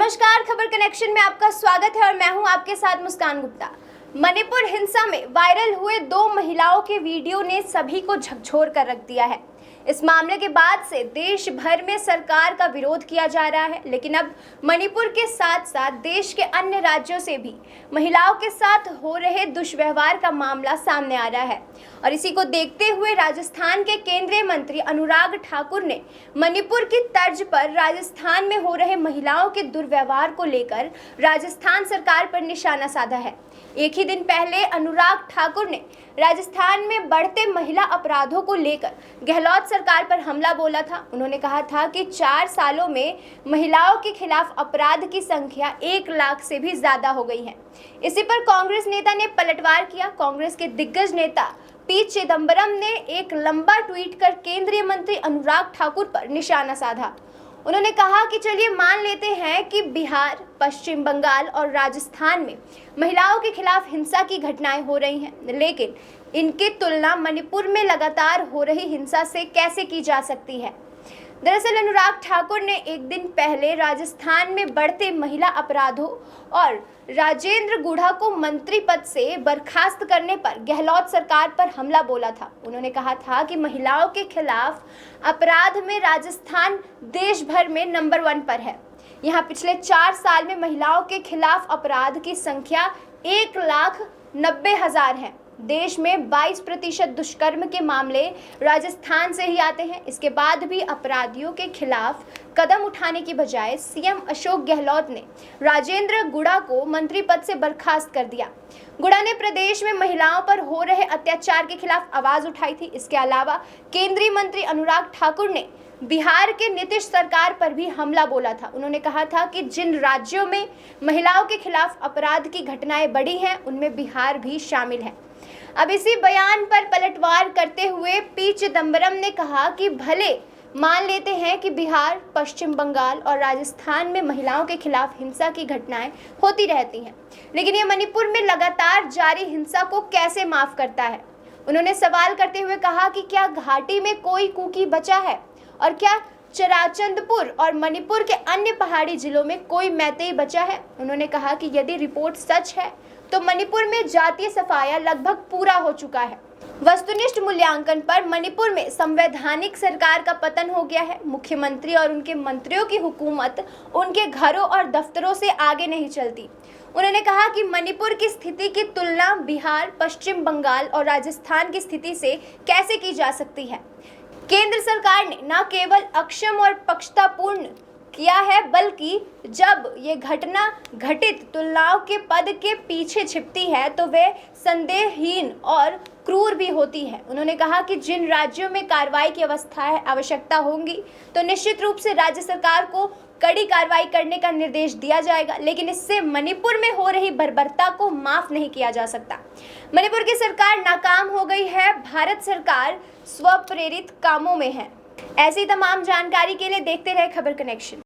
नमस्कार, खबर कनेक्शन में आपका स्वागत है और मैं हूं आपके साथ मुस्कान गुप्ता। मणिपुर हिंसा में वायरल हुए 2 महिलाओं के वीडियो ने सभी को झकझोर कर रख दिया है। इस मामले के बाद से देश भर में सरकार का विरोध किया जा रहा है, लेकिन अब मणिपुर के साथ साथ देश के अन्य राज्यों से भी महिलाओं के साथ हो रहे दुष्व्यवहार का मामला सामने आ रहा है। और इसी को देखते हुए राजस्थान के केंद्रीय मंत्री अनुराग ठाकुर ने मणिपुर की तर्ज पर राजस्थान में हो रहे महिलाओं के दुर्व्यवहार को लेकर राजस्थान सरकार पर निशाना साधा है। एक ही दिन पहले अनुराग ठाकुर ने राजस्थान में बढ़ते महिला अपराधों को लेकर गहलोत सरकार पर हमला बोला था। उन्होंने कहा था कि 4 सालों में महिलाओं के खिलाफ अपराध की संख्या 1 लाख से भी ज्यादा हो गई है। इसी पर कांग्रेस नेता ने पलटवार किया। कांग्रेस के दिग्गज नेता पी चिदंबरम ने एक लंबा ट्वीट कर केंद्रीय मंत्री अनुराग ठाकुर पर निशाना साधा। उन्होंने कहा कि चलिए मान लेते हैं कि बिहार, पश्चिम बंगाल और राजस्थान में महिलाओं के खिलाफ हिंसा की घटनाएं हो रही हैं, लेकिन इनकी तुलना मणिपुर में लगातार हो रही हिंसा से कैसे की जा सकती है। दरअसल अनुराग ठाकुर ने एक दिन पहले राजस्थान में बढ़ते महिला अपराधों और राजेंद्र गुढ़ा को मंत्री पद से बर्खास्त करने पर गहलोत सरकार पर हमला बोला था। उन्होंने कहा था कि महिलाओं के खिलाफ अपराध में राजस्थान देश भर में नंबर 1 पर है। यहाँ पिछले 4 साल में महिलाओं के खिलाफ अपराध की संख्या 1,90,000 है। देश में 22% दुष्कर्म के मामले राजस्थान से ही आते हैं। इसके बाद भी अपराधियों के खिलाफ कदम उठाने की बजाय सीएम अशोक गहलोत ने राजेंद्र गुढ़ा को मंत्री पद से बर्खास्त कर दिया। गुढ़ा ने प्रदेश में महिलाओं पर हो रहे अत्याचार के खिलाफ आवाज उठाई थी। इसके अलावा केंद्रीय मंत्री अनुराग ठाकुर ने बिहार के नीतीश सरकार पर भी हमला बोला था। उन्होंने कहा था कि जिन राज्यों में महिलाओं के खिलाफ अपराध की घटनाएं बढ़ी हैं, उनमें बिहार भी शामिल है। अब इसी बयान पर पलटवार करते हुए पी चिदंबरम ने कहा कि भले मान लेते हैं कि बिहार, पश्चिम बंगाल और राजस्थान में महिलाओं के खिलाफ हिंसा की घटनाएं होती रहती हैं, लेकिन ये मणिपुर में लगातार जारी हिंसा को कैसे माफ करता है। उन्होंने सवाल करते हुए कहा कि क्या घाटी में कोई कुकी बचा है और क्या चराचंदपुर और मणिपुर के अन्य पहाड़ी जिलों में कोई मैतेई बचा है। उन्होंने कहा कि यदि रिपोर्ट सच है तो मणिपुर में जातीय सफाया लगभग पूरा हो चुका है। वस्तुनिष्ठ मूल्यांकन पर मणिपुर में संवैधानिक सरकार का पतन हो गया है। मुख्यमंत्री और उनके मंत्रियों की हुकूमत उनके घरों और दफ्तरों से आगे नहीं चलती। उन्होंने कहा कि मणिपुर की स्थिति की तुलना बिहार, पश्चिम बंगाल और राजस्थान की स्थिति से कैसे की जा सकती है। केंद्र सरकार ने न केवल अक्षम और पक्षतापूर्ण किया है, बल्कि जब ये घटना घटित तुलनाओं के पद के पीछे छिपती है तो वे संदेहहीन और क्रूर भी होती है। उन्होंने कहा कि जिन राज्यों में कार्रवाई की आवश्यकता होगी तो निश्चित रूप से राज्य सरकार को कड़ी कार्रवाई करने का निर्देश दिया जाएगा, लेकिन इससे मणिपुर में हो रही बर्बरता को माफ नहीं किया जा सकता। मणिपुर की सरकार नाकाम हो गई है। भारत सरकार स्वप्रेरित कामों में है। ऐसी तमाम जानकारी के लिए देखते रहे खबर कनेक्शन।